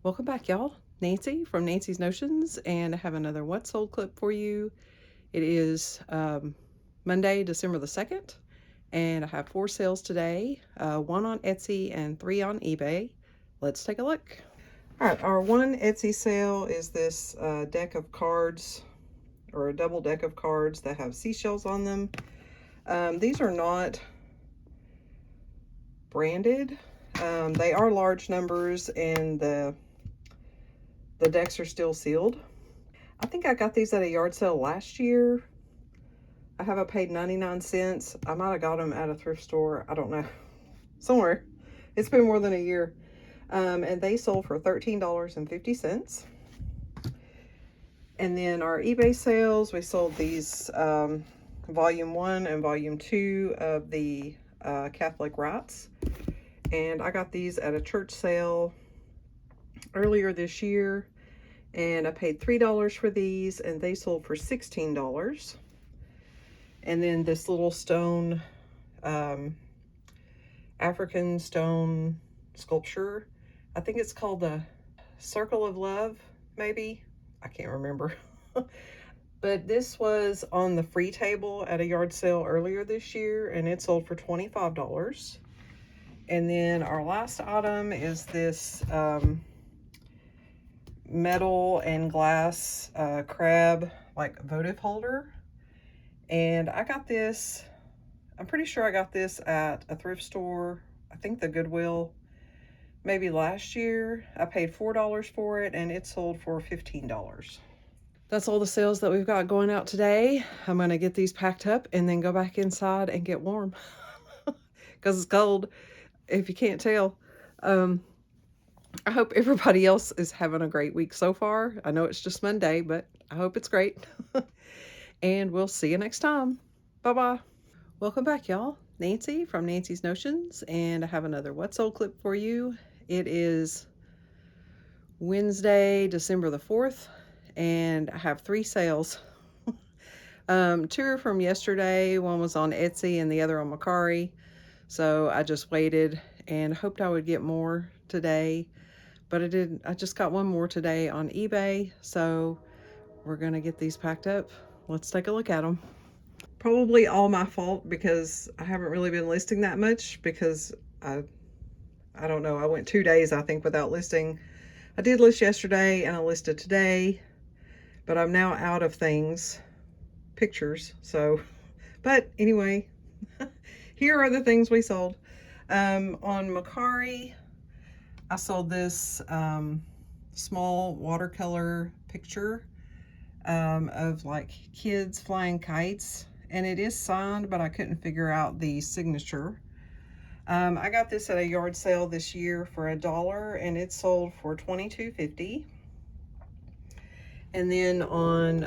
Welcome back, y'all. Nancy from Nancy's Notions, and I have another What Sold clip for you. It is Monday, December the 2nd, and I have 4 sales today, 1 on Etsy and 3 on eBay. Let's take a look. All right, our one Etsy sale is this deck of cards, or a double deck of cards that have seashells on them. These are not branded. They are large numbers, and the decks are still sealed. I think I got these at a yard sale last year. I haven't paid 99 cents. I might have got them at a thrift store. I don't know. Somewhere. It's been more than a year. And they sold for $13.50. And then our eBay sales, we sold these volume 1 and volume 2 of the Catholic Rites. And I got these at a church sale earlier this year. And I paid $3 for these, and they sold for $16. And then this little stone, African stone sculpture. I think it's called the Circle of Love, maybe. I can't remember. But this was on the free table at a yard sale earlier this year, and it sold for $25. And then our last item is this metal and glass crab like votive holder. And I got this, I'm pretty sure I got this at a thrift store, I think the Goodwill, maybe last year. I paid $4 for it, and it sold for $15. That's all the sales that we've got going out today. I'm going to get these packed up and then go back inside and get warm because it's cold, if you can't tell. I hope everybody else is having a great week so far. I know it's just Monday, but I hope it's great. And we'll see you next time. Bye-bye. Welcome back, y'all. Nancy from Nancy's Notions, and I have another What Sold clip for you. It is Wednesday, December the 4th, and I have 3 sales. 2 are from yesterday. One was on Etsy and the other on Mercari. So I just waited and hoped I would get more today, but I didn't. I just got one more today on eBay. So we're going to get these packed up. Let's take a look at them. Probably all my fault because I haven't really been listing that much because I don't know. I went 2 days, I think, without listing. I did list yesterday and I listed today, but I'm now out of things, pictures. So, but anyway, here are the things we sold. On Mercari, I sold this small watercolor picture of like kids flying kites, and it is signed, but I couldn't figure out the signature. I got this at a yard sale this year for $1, and it sold for $22.50. And then on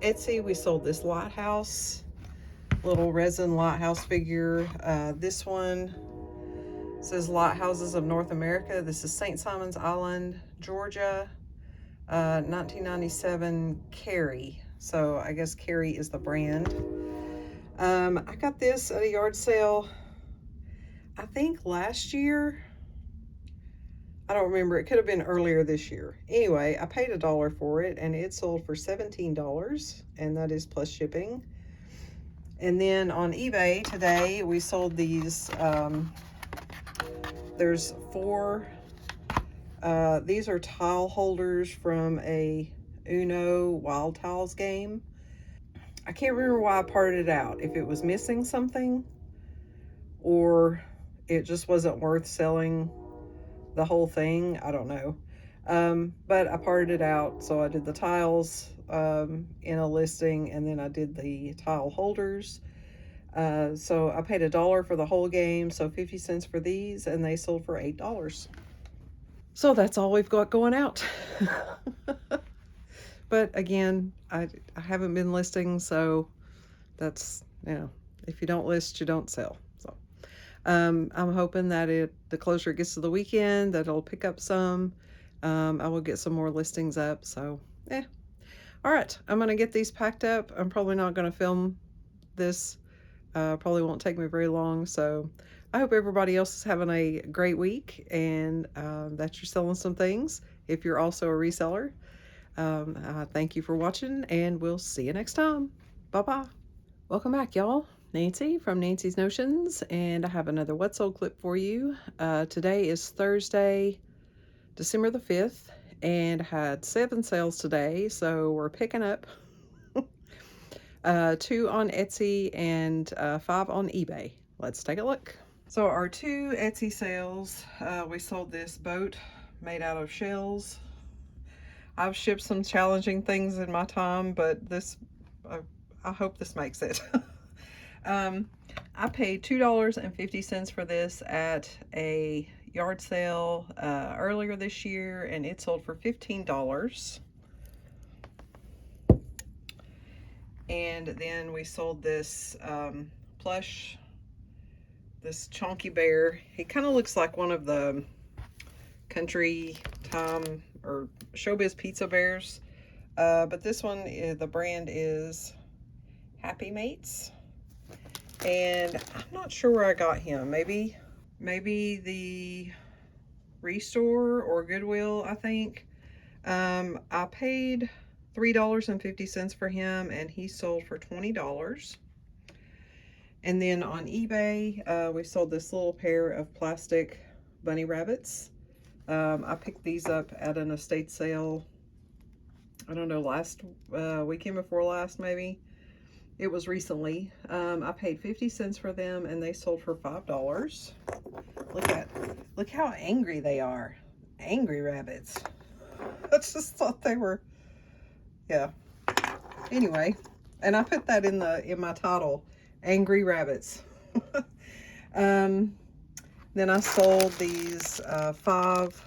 Etsy, we sold this lighthouse, little resin lighthouse figure. This one says Lighthouses of North America. This is St. Simon's Island, Georgia, 1997 Carey. So I guess Carey is the brand. I got this at a yard sale, I think last year. I don't remember. It could have been earlier this year. Anyway, I paid $1 for it, and it sold for $17, and that is plus shipping. And then on eBay today, we sold these. There's 4. These are tile holders from a Uno Wild Tiles game. I can't remember why I parted it out. If it was missing something, or it just wasn't worth selling the whole thing. I don't know. But I parted it out. So I did the tiles in a listing, and then I did the tile holders. So I paid $1 for the whole game, so 50 cents for these, and they sold for $8. So that's all we've got going out. But again, I haven't been listing, so that's, if you don't list, you don't sell. So I'm hoping that the closer it gets to the weekend, that it'll pick up some. I will get some more listings up. So all right, I'm gonna get these packed up. I'm probably not gonna film this. Probably won't take me very long. So I hope everybody else is having a great week and that you're selling some things if you're also a reseller. Thank you for watching, and we'll see you next time. Bye bye. Welcome back, y'all. Nancy from Nancy's Notions, and I have another What Sold clip for you. Today is Thursday, December the 5th, and I had 7 sales today, so we're picking up 2 on Etsy and 5 on eBay. Let's take a look. So our 2 Etsy sales, we sold this boat made out of shells. I've shipped some challenging things in my time, but this, I hope this makes it. I paid $2.50 for this at a yard sale earlier this year, and it sold for $15. And then we sold this plush, this chunky bear. He kind of looks like one of the country time or showbiz pizza bears, but this one, the brand is Happy Mates, and I'm not sure where I got him. Maybe the Restore or Goodwill, I think. I paid $3.50 for him, and he sold for $20. And then on eBay, we sold this little pair of plastic bunny rabbits. I picked these up at an estate sale, I don't know, last weekend before last, maybe. It was recently. I paid 50 cents for them, and they sold for $5. Look how angry they are. Angry rabbits. I just thought they were, yeah. Anyway, and I put that in my title, Angry Rabbits. Then I sold these 5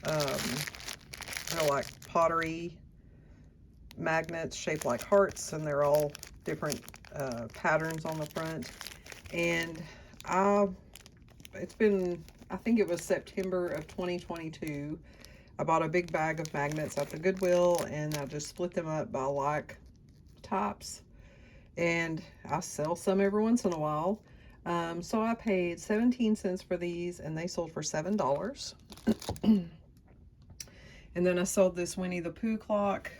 they're like pottery magnets shaped like hearts, and they're all different patterns on the front. And it's been, I think it was September of 2022. I bought a big bag of magnets at the Goodwill, and I just split them up by like types, and I sell some every once in a while. So I paid 17 cents for these, and they sold for $7. And then I sold this Winnie the Pooh clock.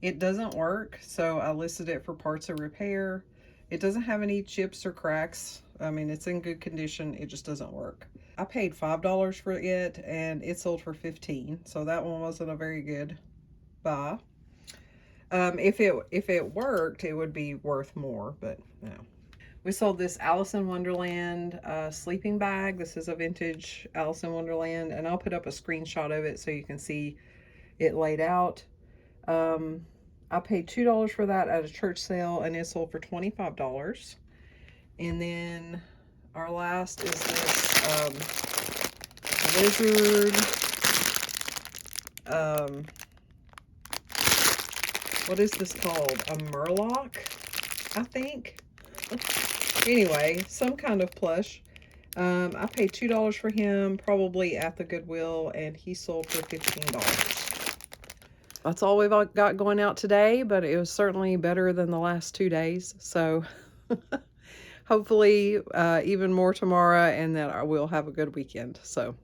It doesn't work, so I listed it for parts of repair. It doesn't have any chips or cracks. I mean, it's in good condition. It just doesn't work. I paid $5 for it, and it sold for $15. So that one wasn't a very good buy. If it worked, it would be worth more, but no. We sold this Alice in Wonderland sleeping bag. This is a vintage Alice in Wonderland, and I'll put up a screenshot of it so you can see it laid out. I paid $2 for that at a church sale, and it sold for $25. And then our last is this lizard. What is this called? A murloc, I think. Anyway, some kind of plush. I paid $2 for him, probably at the Goodwill, and he sold for $15. That's all we've got going out today, but it was certainly better than the last 2 days. So hopefully even more tomorrow, and that I will have a good weekend. So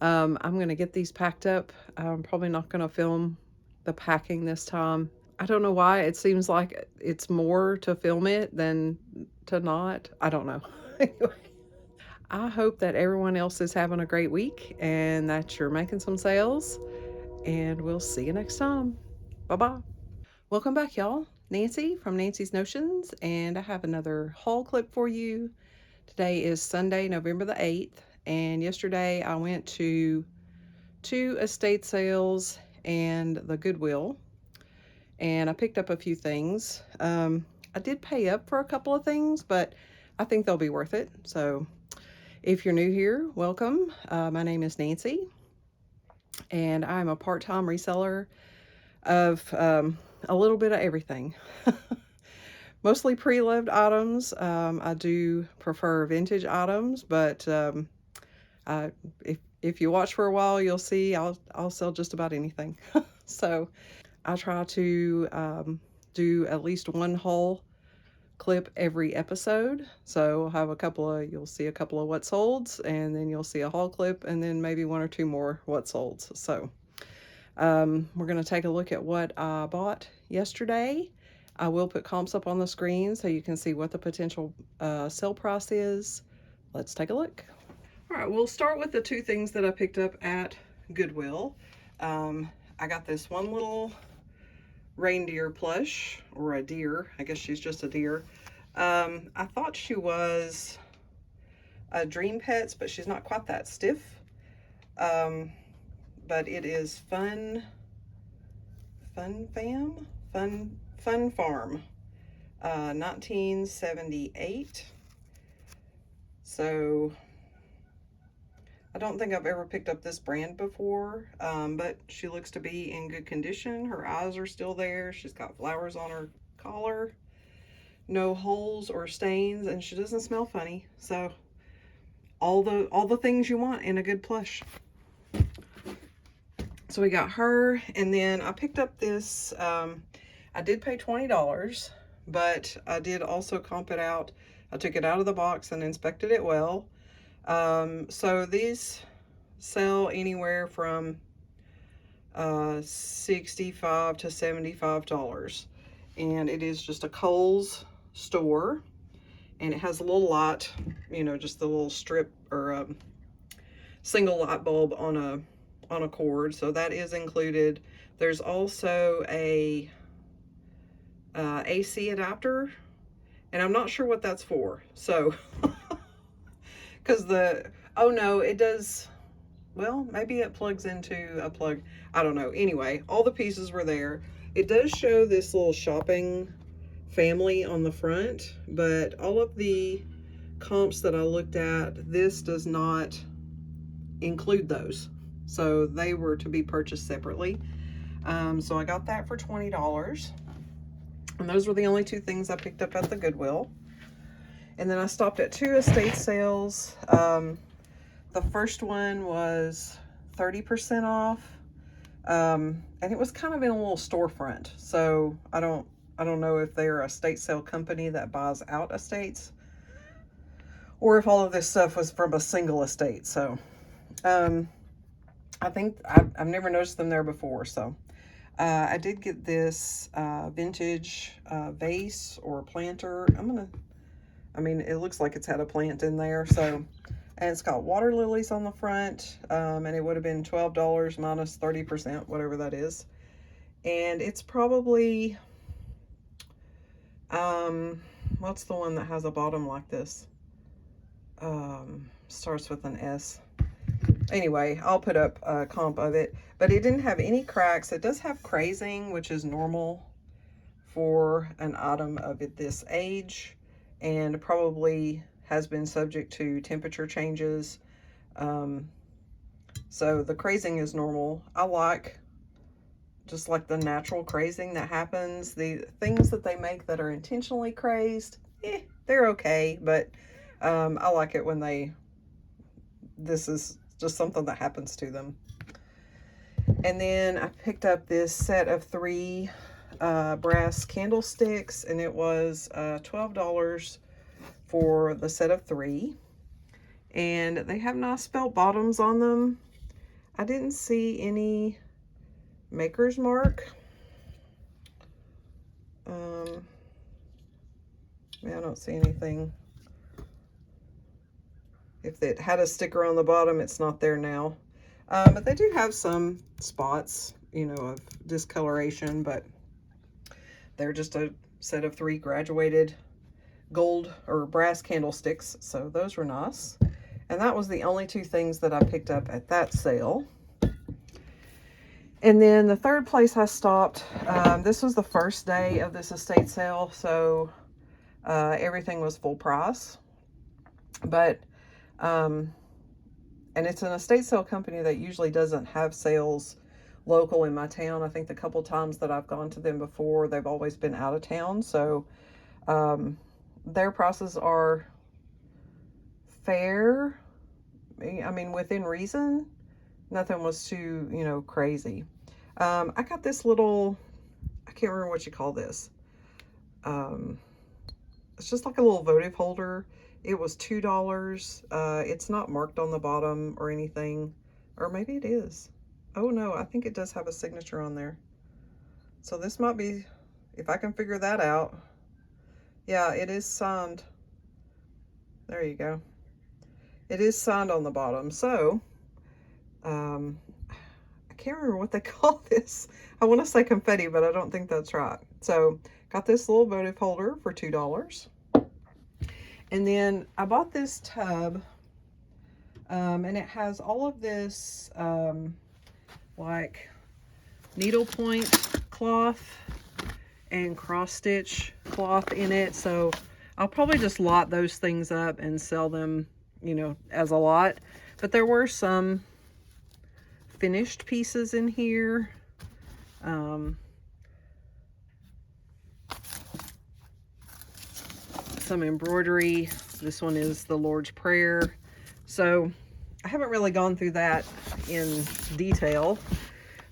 I'm going to get these packed up. I'm probably not going to film the packing this time. I don't know why. It seems like it's more to film it than to not. I don't know. Anyway, I hope that everyone else is having a great week and that you're making some sales. And we'll see you next time. Bye-bye. Welcome back, y'all. Nancy from Nancy's Notions, and I have another haul clip for you. Today is Sunday, November the 8th, and yesterday I went to 2 estate sales and the Goodwill, and I picked up a few things. I did pay up for a couple of things, but I think they'll be worth it. So if you're new here, welcome. My name is Nancy, and I'm a part-time reseller of a little bit of everything. Mostly pre-loved items. I do prefer vintage items, but if you watch for a while, you'll see I'll sell just about anything. So I try to do at least one haul clip every episode. So I'll have you'll see a couple of what solds, and then you'll see a haul clip, and then maybe one or two more what solds. So we're going to take a look at what I bought yesterday. I will put comps up on the screen so you can see what the potential sale price is. Let's take a look. All right, we'll start with the two things that I picked up at Goodwill. I got this one little reindeer plush, or a deer. I guess she's just a deer. I thought she was a Dream Pets, but she's not quite that stiff. But it is Fun Farm, 1978. So I don't think I've ever picked up this brand before, but she looks to be in good condition. Her eyes are still there. She's got flowers on her collar, no holes or stains, and she doesn't smell funny. So all the things you want in a good plush. So we got her, and then I picked up this, I did pay $20, but I did also comp it out. I took it out of the box and inspected it well. So these sell anywhere from $65 to $75, and it is just a Kohl's store, and it has a little light, you know, just the little strip or single light bulb on a cord, so that is included. There's also a AC adapter, and I'm not sure what that's for. So, because oh no, it does. Well, maybe it plugs into a plug. I don't know. Anyway, all the pieces were there. It does show this little shopping family on the front, but all of the comps that I looked at, this does not include those. So they were to be purchased separately. So I got that for $20. And those were the only two things I picked up at the Goodwill. And then I stopped at two estate sales. The first one was 30% off. And it was kind of in a little storefront. So I don't know if they're a estate sale company that buys out estates, or if all of this stuff was from a single estate. So I think I've never noticed them there before. So I did get this vintage vase or planter. I mean, it looks like it's had a plant in there. So, and it's got water lilies on the front, and it would have been $12 minus 30%, whatever that is. And it's probably, what's the one that has a bottom like this? Starts with an S. Anyway, I'll put up a comp of it, but it didn't have any cracks. It does have crazing, which is normal for an item of this age, and probably has been subject to temperature changes. So the crazing is normal. I like just like the natural crazing that happens. The things that they make that are intentionally crazed, they're okay, but I like it when this is just something that happens to them. And then I picked up this set of 3 brass candlesticks, and it was $12 for the set of 3. And they have nice felt bottoms on them. I didn't see any maker's mark. Yeah, I don't see anything. If it had a sticker on the bottom, it's not there now. But they do have some spots, you know, of discoloration, but they're just a set of 3 graduated gold or brass candlesticks. So those were nice. And that was the only 2 things that I picked up at that sale. And then the third place I stopped, this was the first day of this estate sale, so everything was full price. But and it's an estate sale company that usually doesn't have sales local in my town. I think the couple times that I've gone to them before, they've always been out of town. So their prices are fair. I mean, within reason. Nothing was too, you know, crazy. I got this little, I can't remember what you call this. it's just like a little votive holder. It was $2. It's not marked on the bottom or anything, or maybe it is. Oh no, I think it does have a signature on there. So this might be, if I can figure that out. Yeah, it is signed. There you go. It is signed on the bottom. So, I can't remember what they call this. I want to say confetti, but I don't think that's right. So, got this little votive holder for $2. And then I bought this tub, and it has all of this, like needlepoint cloth and cross stitch cloth in it. So I'll probably just lot those things up and sell them, you know, as a lot. But there were some finished pieces in here. Some embroidery. This one is the Lord's Prayer. So I haven't really gone through that in detail.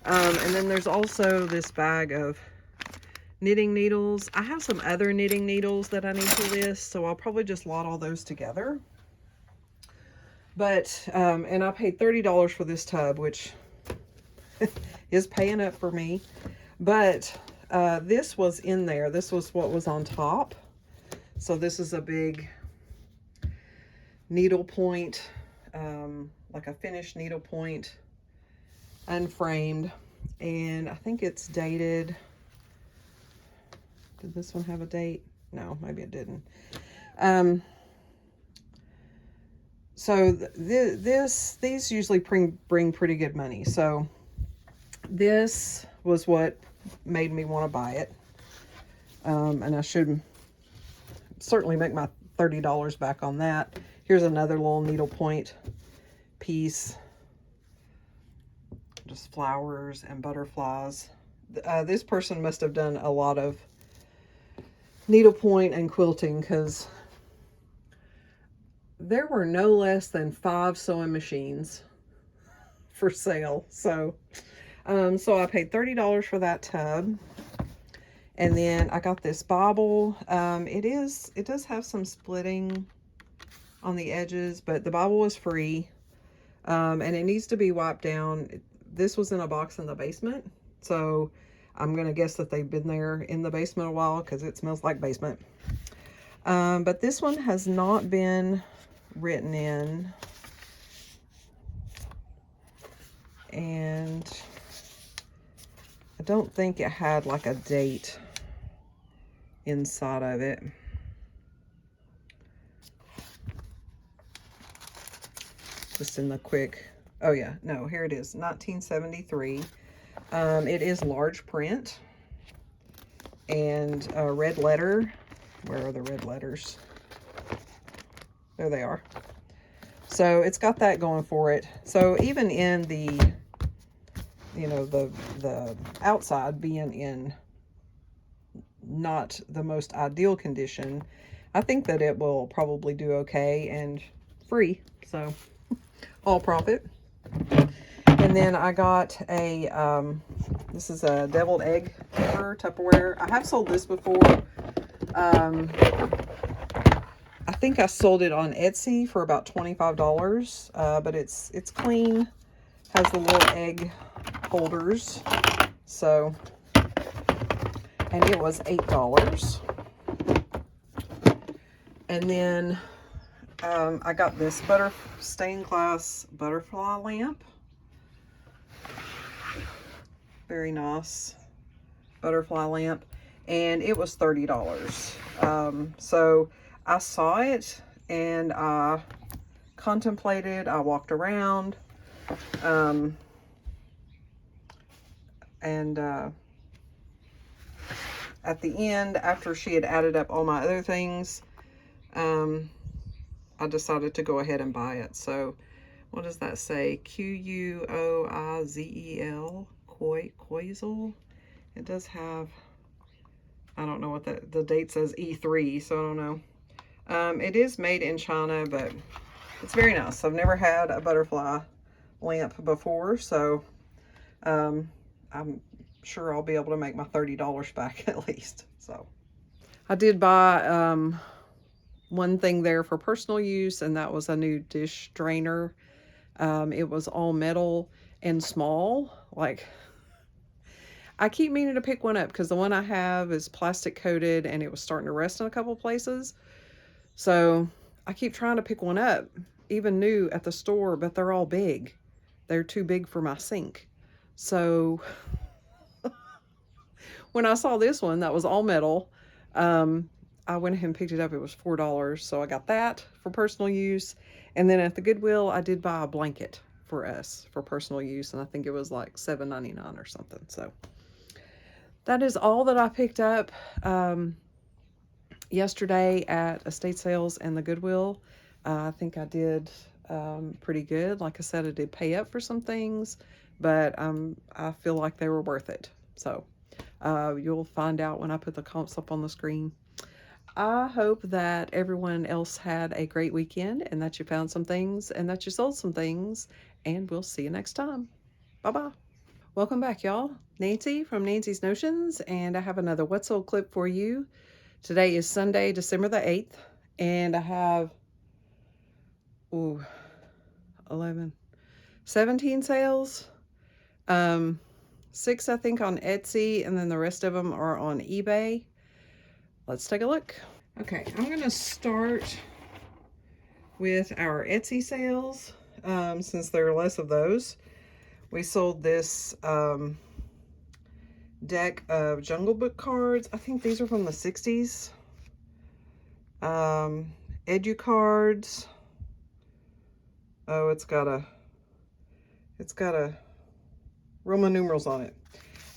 And then there's also this bag of knitting needles. I have some other knitting needles that I need to list, so I'll probably just lot all those together. But, and I paid $30 for this tub, which is paying up for me. But this was in there. This was what was on top. So this is a big needlepoint, like a finished needlepoint, unframed. And I think it's dated. Did this one have a date? No, maybe it didn't. So these usually bring pretty good money. So this was what made me want to buy it. And I should certainly make my $30 back on that. Here's another little needlepoint piece. Just flowers and butterflies. This person must have done a lot of needlepoint and quilting, because there were no less than 5 sewing machines for sale. So I paid $30 for that tub. And then I got this Bible. It does have some splitting on the edges, but the Bible was free. And it needs to be wiped down. This was in a box in the basement. So I'm going to guess that they've been there in the basement a while, because it smells like basement. But this one has not been written in. And I don't think it had like a date inside of it. Just in the quick, oh yeah, no, here it is, 1973. It is large print and a red letter. Where are the red letters? There they are. So it's got that going for it. So even in the, you know, the outside being in not the most ideal condition, I think that it will probably do okay and free. So all profit. And then I got a, this is a deviled egg Tupperware. I have sold this before. I think I sold it on Etsy for about $25, but it's clean, has the little egg holders. So, and it was $8. And then I got this stained glass butterfly lamp. Very nice butterfly lamp. And it was $30. So I saw it and I contemplated, I walked around, and at the end, after she had added up all my other things, I decided to go ahead and buy it. So what does that say? Quoizel, Quoizel. It does have, I don't know what the date says, E3, so I don't know. It is made in China, but it's very nice. I've never had a butterfly lamp before, so I'm sure I'll be able to make my $30 back at least. So I did buy one thing there for personal use, and that was a new dish drainer. It was all metal and small. Like, I keep meaning to pick one up because the one I have is plastic coated and it was starting to rust in a couple places. So I keep trying to pick one up, even new at the store, but they're all big. They're too big for my sink. So when I saw this one that was all metal, I went ahead and picked it up. It was $4. So I got that for personal use. And then at the Goodwill, I did buy a blanket for us for personal use. And I think it was like $7.99 or something. So that is all that I picked up yesterday at estate sales and the Goodwill. I think I did pretty good. Like I said, I did pay up for some things, but I feel like they were worth it. So you'll find out when I put the comps up on the screen. I hope that everyone else had a great weekend and that you found some things and that you sold some things. And we'll see you next time. Bye-bye. Welcome back, y'all. Nancy from Nancy's Notions, and I have another What Sold clip for you. Today is Sunday, December the 8th, and I have 17 sales. 6 I think on Etsy, and then the rest of them are on eBay. Let's take a look. Okay, I'm going to start with our Etsy sales, since there are less of those. We sold this deck of Jungle Book cards. I think these are from the 60s. Edu cards. Oh, it's got a Roman numerals on it.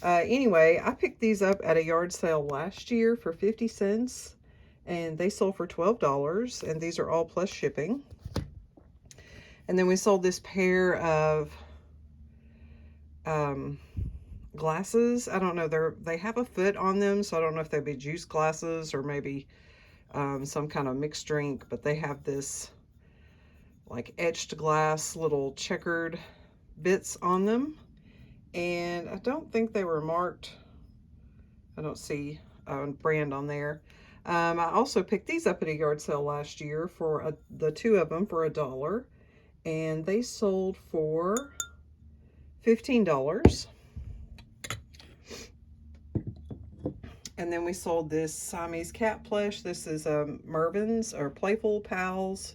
Anyway, I picked these up at a yard sale last year for 50 cents, and they sold for $12, and these are all plus shipping. And then we sold this pair of glasses. I don't know, they have a foot on them, so I don't know if they'd be juice glasses or maybe some kind of mixed drink, but they have this like etched glass little checkered bits on them, and I don't think they were marked. I don't see a brand on there. I also picked these up at a yard sale last year for the 2 of them for $1, and they sold for $15. And then we sold this Siamese cat plush. This is Mervyn's, or Playful Pals,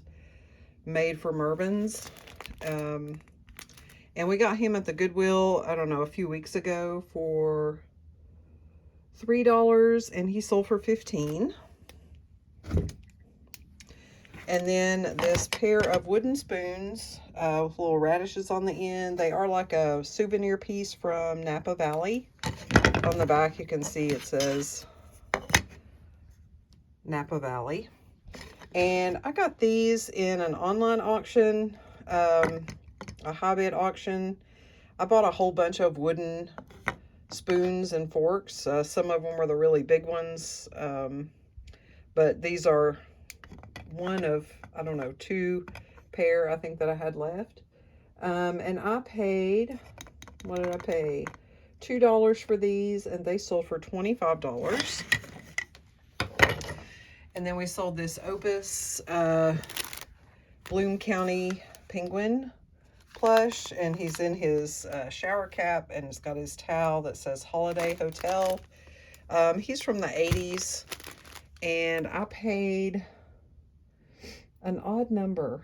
made for Mervyn's. And we got him at the Goodwill, I don't know, a few weeks ago for $3, and he sold for $15. And then this pair of wooden spoons with little radishes on the end. They are like a souvenir piece from Napa Valley. On the back, you can see it says Napa Valley. And I got these in an online auction, a high bid auction. I bought a whole bunch of wooden spoons and forks. Some of them were the really big ones, but these are one of, I don't know, 2 pair I think that I had left. And I paid, what did I pay? $2 for these, and they sold for $25. And then we sold this Opus Bloom County penguin plush, and he's in his shower cap, and it's got his towel that says Holiday Hotel. He's from the 80s, and I paid an odd number.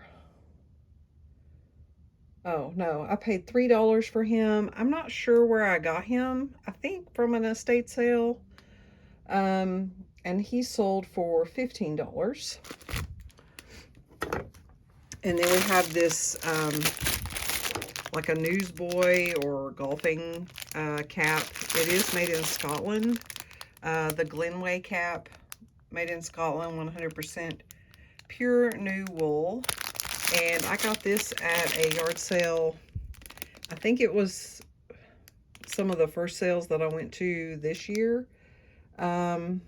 Oh, no, I paid $3 for him. I'm not sure where I got him. I think from an estate sale. And he sold for $15. And then we have this, like a newsboy or golfing cap. It is made in Scotland. The Glenway cap, made in Scotland, 100% pure new wool. And I got this at a yard sale. I think it was some of the first sales that I went to this year. And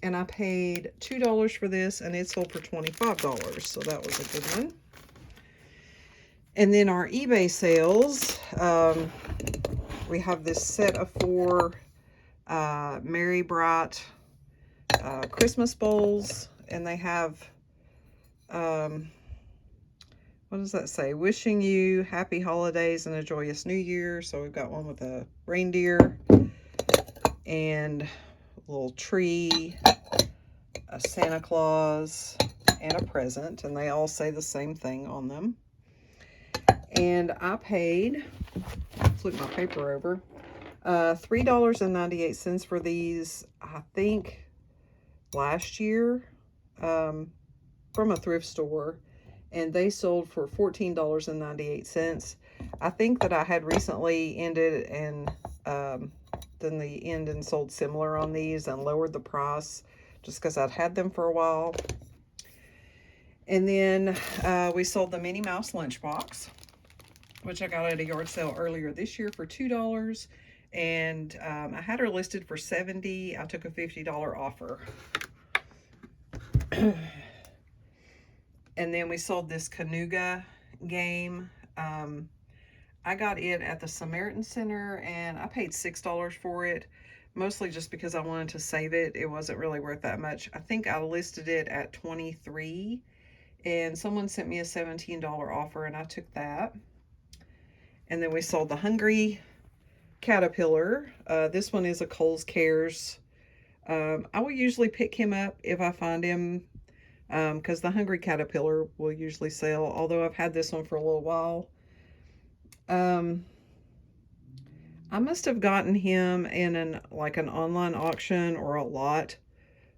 I paid $2 for this, and it sold for $25. So that was a good one. And then our eBay sales, we have this set of 4 Mary Bright Christmas bowls, and they have what does that say? Wishing you happy holidays and a joyous new year. So we've got one with a reindeer and a little tree, a Santa Claus, and a present. And they all say the same thing on them. And I paid, flip my paper over, $3.98 for these, I think, last year, from a thrift store, and they sold for $14.98. I think that I had recently ended and then the end and sold similar on these and lowered the price just because I'd had them for a while. And then we sold the Minnie Mouse lunchbox, which I got at a yard sale earlier this year for $2. And I had her listed for $70. I took a $50 offer. And then we sold this Canuga game. I got it at the Samaritan Center, and I paid $6 for it, mostly just because I wanted to save it. It wasn't really worth that much. I think I listed it at $23, and someone sent me a $17 offer, and I took that. And then we sold the Hungry Caterpillar. This one is a Kohl's Cares. I will usually pick him up if I find him, because the Hungry Caterpillar will usually sell, although I've had this one for a little while. I must have gotten him in an online auction or a lot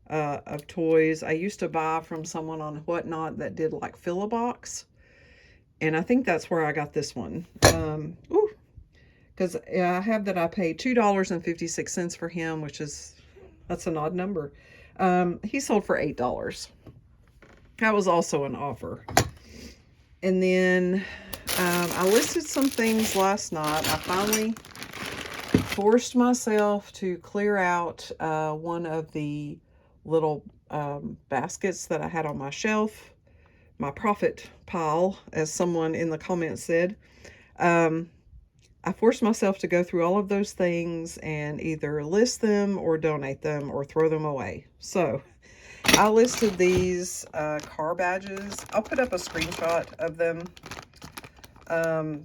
of toys. I used to buy from someone on Whatnot that did like fill-a-box, and I think that's where I got this one. Because I have that I paid $2.56 for him, that's an odd number. He sold for $8. That was also an offer. And then I listed some things last night. I finally forced myself to clear out one of the little baskets that I had on my shelf, my profit pile, as someone in the comments said. I forced myself to go through all of those things and either list them or donate them or throw them away. So I listed these car badges. I'll put up a screenshot of them.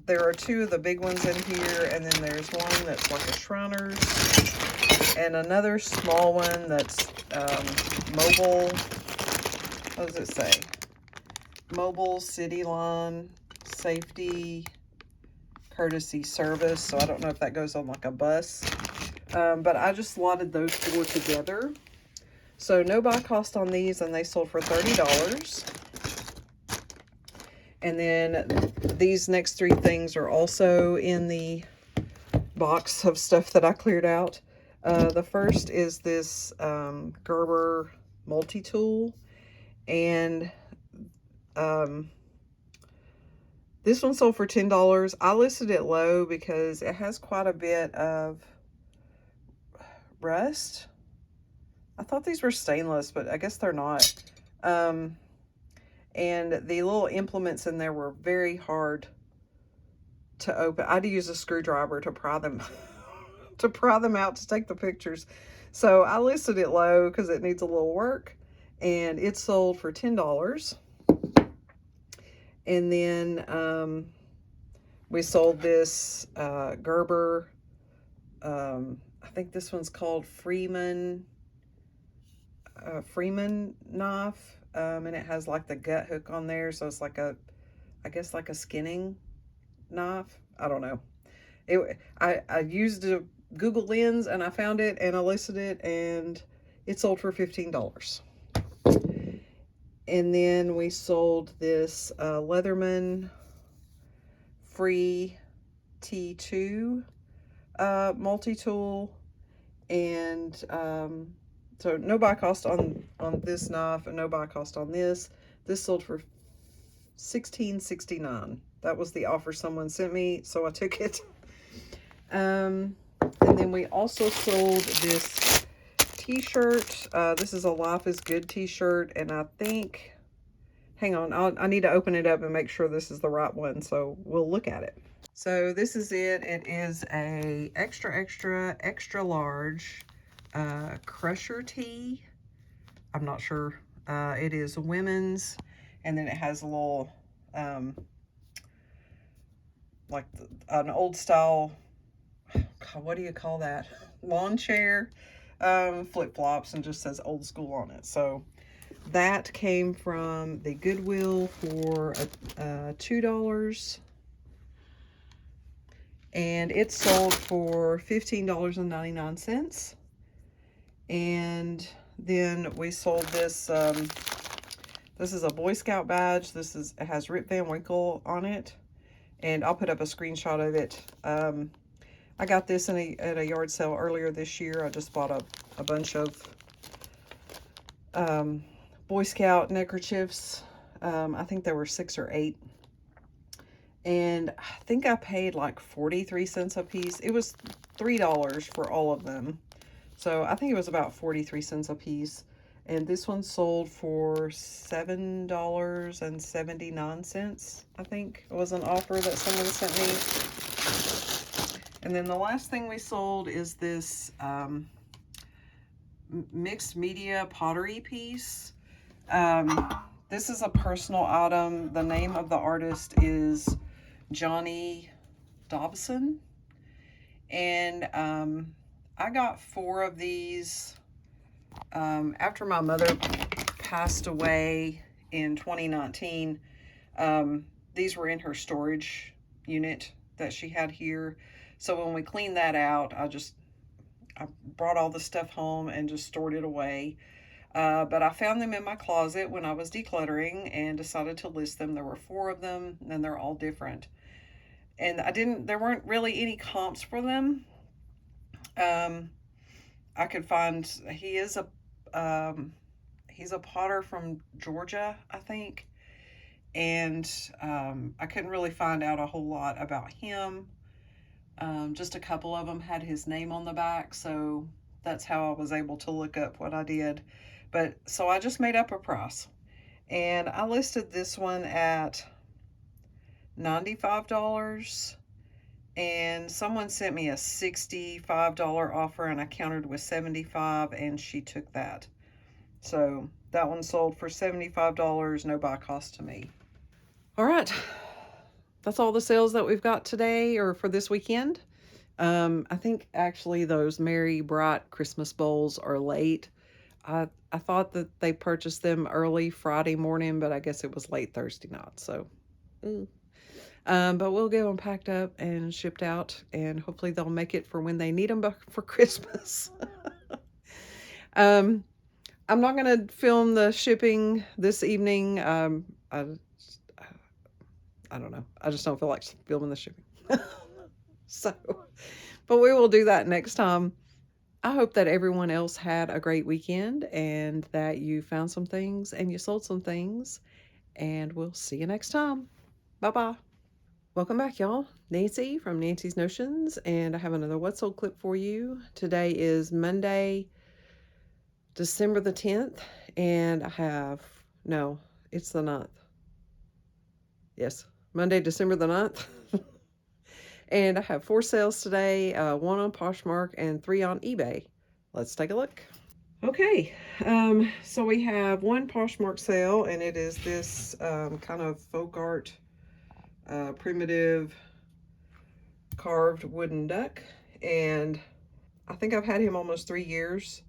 There are two of the big ones in here, and then there's one that's like a Shriner's, and another small one that's mobile. What does it say? Mobile City Line Safety Courtesy Service. So I don't know if that goes on like a bus. But I just slotted those four together. So no buy cost on these, and they sold for $30. And then these next three things are also in the box of stuff that I cleared out. The first is this Gerber multi-tool, and this one sold for $10. I listed it low because it has quite a bit of rust. I thought these were stainless, but I guess they're not. And the little implements in there were very hard to open. I had to use a screwdriver to pry them to pry them out to take the pictures. So I listed it low because it needs a little work, and it sold for $10. And then we sold this Gerber, I think this one's called Freeman knife, and it has like the gut hook on there, so it's like I guess like a skinning knife. I don't know. I used a Google Lens and I found it and I listed it, and it sold for $15. And then we sold this Leatherman Free T2 multi-tool, and so no buy cost on this knife and no buy cost on this. This sold for $16.69. That was the offer someone sent me, so I took it. And then we also sold this t-shirt. This is a Life is Good t-shirt, and I think, hang on, I need to open it up and make sure this is the right one, so we'll look at it. So this is it. It is a extra large crusher tee. I'm not sure. It is women's, And then it has a little, like an old style, God, what do you call that? Lawn chair, flip-flops, and just says old school on it. So that came from the Goodwill for $2. And it sold for $15.99. And then we sold this, this is a Boy Scout badge. It has Rip Van Winkle on it. And I'll put up a screenshot of it. I got this at a yard sale earlier this year. I just bought a bunch of Boy Scout neckerchiefs. I think there were 6 or 8. And I think I paid like 43 cents a piece. It was $3 for all of them. So I think it was about 43 cents a piece. And this one sold for $7.79, I think. It was an offer that someone sent me. And then the last thing we sold is this mixed media pottery piece. This is a personal item. The name of the artist is Johnny Dobson. And I got 4 of these after my mother passed away in 2019. These were in her storage unit that she had here. So when we cleaned that out, I brought all the stuff home and just stored it away. But I found them in my closet when I was decluttering and decided to list them. There were 4 of them, and they're all different. And there weren't really any comps for them. I could find, he's a potter from Georgia, I think. And I couldn't really find out a whole lot about him. Just a couple of them had his name on the back, so that's how I was able to look up what I did. But so I just made up a price, and I listed this one at $95, and someone sent me a $65 offer, and I countered with $75, and she took that. So that one sold for $75, no buy cost to me. All right, that's all the sales that we've got today or for this weekend. I think actually those Merry Bright Christmas bowls are late. I thought that they purchased them early Friday morning, but I guess it was late Thursday night. So, but we'll get them packed up and shipped out, and hopefully they'll make it for when they need them for Christmas. I'm not going to film the shipping this evening. I don't know. I just don't feel like filming the shipping. So, but we will do that next time. I hope that everyone else had a great weekend and that you found some things and you sold some things. And we'll see you next time. Bye-bye. Welcome back, y'all. Nancy from Nancy's Notions, and I have another What Sold clip for you. Today is Monday, December the 10th, and it's the 9th. Yes, Monday, December the 9th. And I have 4 sales today, 1 on Poshmark and 3 on eBay. Let's take a look. Okay, so we have 1 Poshmark sale, and it is this kind of folk art, primitive carved wooden duck. And I think I've had him almost 3 years.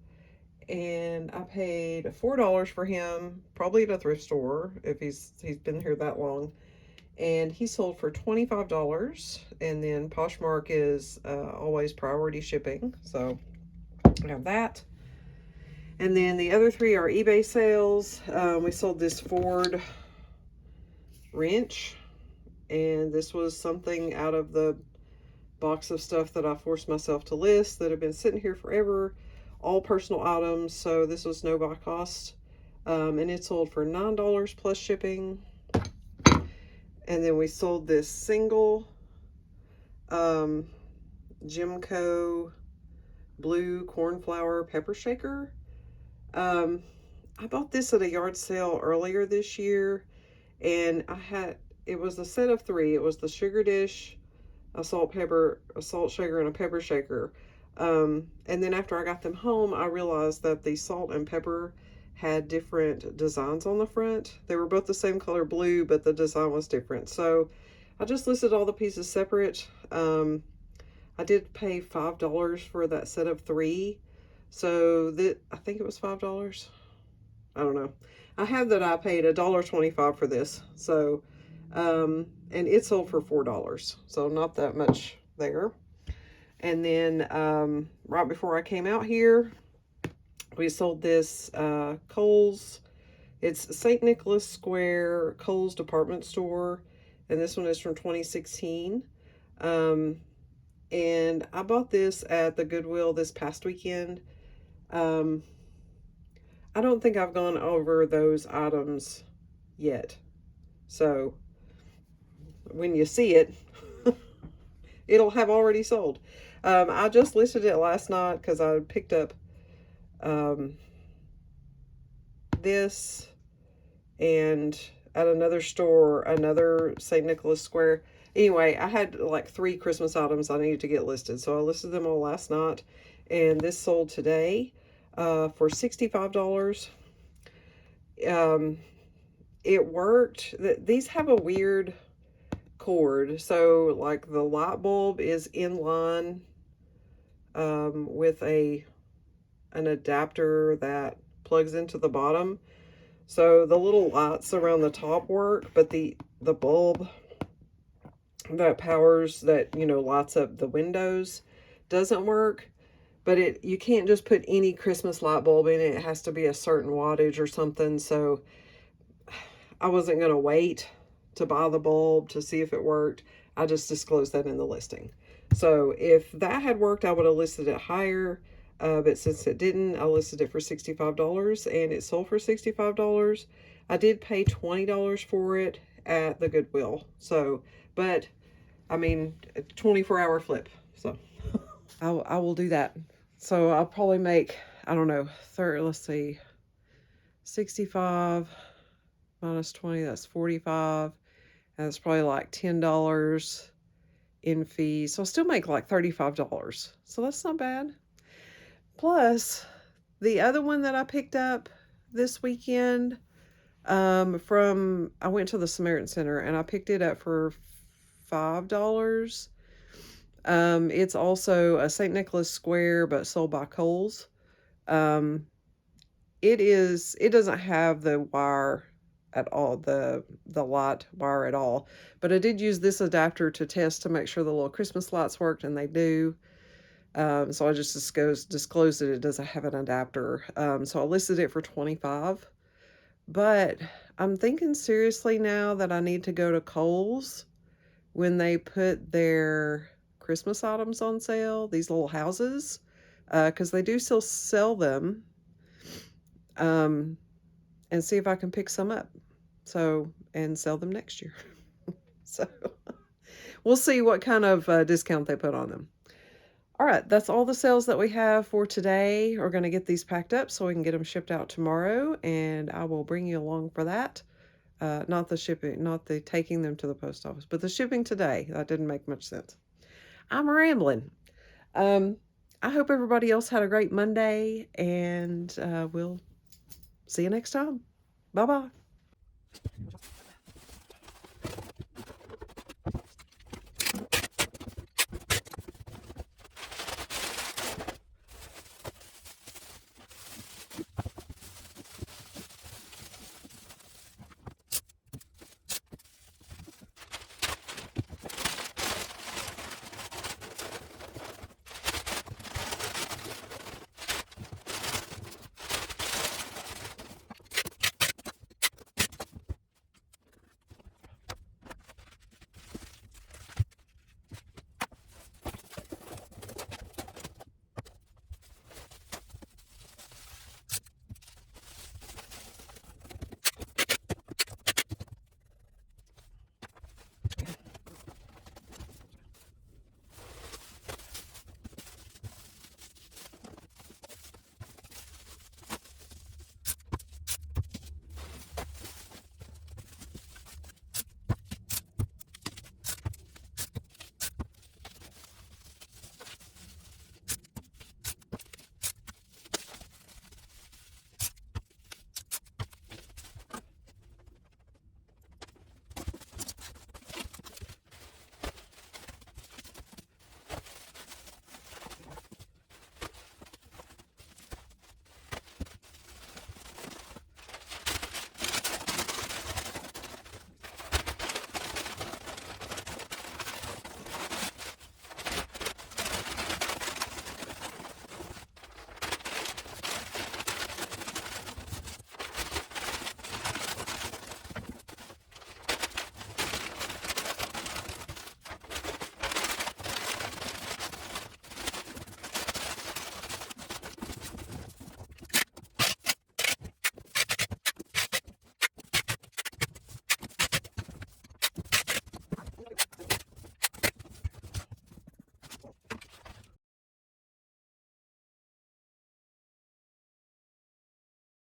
And I paid $4 for him, probably at a thrift store if he's been here that long. And he sold for $25, and then Poshmark is always priority shipping, so I have that. And then the other 3 are eBay sales. We sold this Ford wrench, and this was something out of the box of stuff that I forced myself to list that have been sitting here forever, all personal items, so this was no buy cost. And it sold for $9 plus shipping. And then we sold this single Jimco blue cornflower pepper shaker. I bought this at a yard sale earlier this year, and it was a set of 3. It was the sugar dish, a salt shaker, and a pepper shaker. And then after I got them home, I realized that the salt and pepper had different designs on the front. They were both the same color blue, but the design was different. So I just listed all the pieces separate. I did pay $5 for that set of 3. So that, I think it was $5. I don't know. I have that I paid $1.25 for this. So, and it sold for $4. So not that much there. And then right before I came out here, we sold this Kohl's. It's St. Nicholas Square Kohl's department store. And this one is from 2016. And I bought this at the Goodwill this past weekend. I don't think I've gone over those items yet. So when you see it, it'll have already sold. I just listed it last night because I picked up this and at another store, another St. Nicholas Square. Anyway, I had like 3 Christmas items I needed to get listed. So I listed them all last night. And this sold today for $65. It worked. These have a weird cord. So like the light bulb is in line with an adapter that plugs into the bottom. So the little lights around the top work, but the bulb that powers that, you know, lights up the windows doesn't work. But you can't just put any Christmas light bulb in it. It has to be a certain wattage or something. So I wasn't going to wait to buy the bulb to see if it worked. I just disclosed that in the listing. So if that had worked, I would have listed it higher. But since it didn't, I listed it for $65 and it sold for $65. I did pay $20 for it at the Goodwill. So, but I mean, a 24-hour flip. So I will do that. So I'll probably make, I don't know, let's see, 65 minus 20, that's 45. And it's probably like $10 in fees. So I'll still make like $35. So that's not bad. Plus, the other one that I picked up this weekend I went to the Samaritan Center and I picked it up for $5. It's also a St. Nicholas Square, but sold by Kohl's. It doesn't have the wire at all, the light wire at all, but I did use this adapter to test to make sure the little Christmas lights worked, and they do. So I just disclosed that it doesn't have an adapter. So I listed it for $25, but I'm thinking seriously now that I need to go to Kohl's when they put their Christmas items on sale, these little houses, because they do still sell them, and see if I can pick some up, so, and sell them next year. So we'll see what kind of discount they put on them. All right, that's all the sales that we have for today. We're going to get these packed up so we can get them shipped out tomorrow, and I will bring you along for that. Not the shipping, not the taking them to the post office, but the shipping today. That didn't make much sense. I'm rambling. I hope everybody else had a great Monday, and we'll see you next time. Bye-bye.